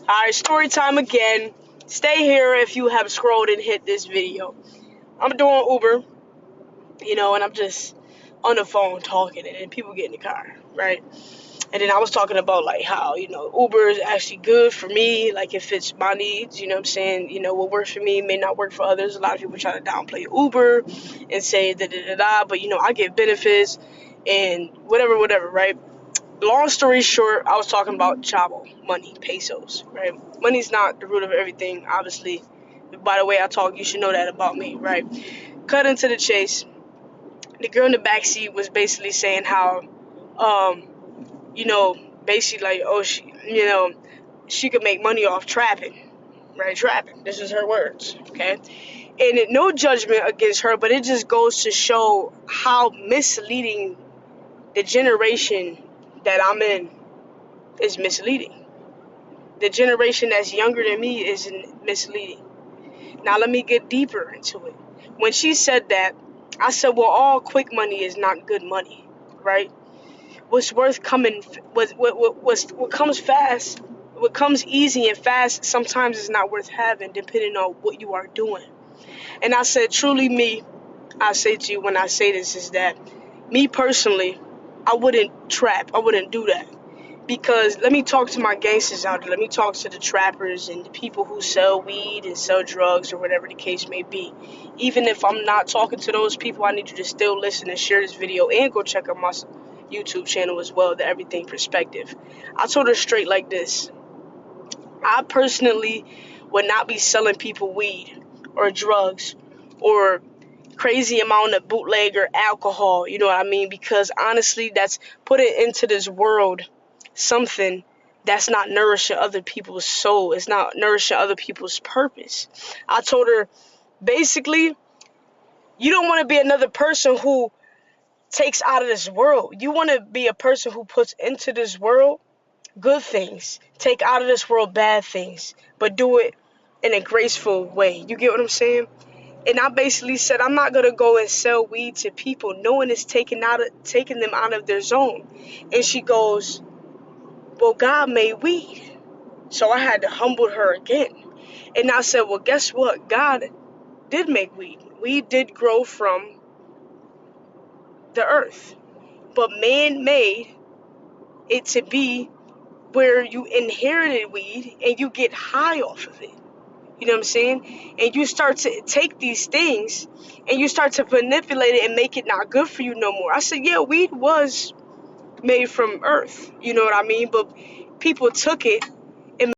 Alright, story time again. Stay here if you have scrolled and hit this video. I'm doing Uber, and I'm just on the phone talking, and then people get in the car, right? And then I was talking about like how, Uber is actually good for me, like it fits my needs, what I'm saying? What works for me may not work for others. A lot of people try to downplay Uber and say da da da da, but I get benefits and whatever, right? Long story short, I was talking about chavo, money, pesos, right? Money's not the root of everything, obviously. By the way I talk, you should know that about me, right? Cut into the chase. The girl in the backseat was basically saying how, um, basically like, oh, she could make money off trapping, right? Trapping. This is her words, okay? And no judgment against her, but it just goes to show how misleading the generation that I'm in is misleading. The generation that's younger than me is misleading. Now let me get deeper into it. When she said that, I said, well, all quick money is not good money, right? What's worth coming, what comes fast, what comes easy and fast, sometimes is not worth having, depending on what you are doing. And I said, truly me, I say to you when I say this is that, me personally, I wouldn't trap. I wouldn't do that. Because let me talk to my gangsters out there. Let me talk to the trappers and the people who sell weed and sell drugs or whatever the case may be. Even if I'm not talking to those people, I need you to still listen and share this video and go check out my YouTube channel as well, the Everything Perspective. I told her straight like this. I personally would not be selling people weed or drugs or crazy amount of bootleg or alcohol, you know what I mean? Because honestly, that's putting into this world something that's not nourishing other people's soul. It's not nourishing other people's purpose. I told her, basically, you don't want to be another person who takes out of this world. You want to be a person who puts into this world good things, take out of this world bad things, but do it in a graceful way. You get what I'm saying? And I basically said, I'm not gonna go and sell weed to people knowing it's taking them out of their zone. And she goes, well, God made weed. So I had to humble her again. And I said, well, guess what? God did make weed. Weed did grow from the earth. But man made it to be where you inherited weed and you get high off of it. You know what I'm saying? And you start to take these things and you start to manipulate it and make it not good for you no more. I said, yeah, weed was made from earth. You know what I mean? But people took it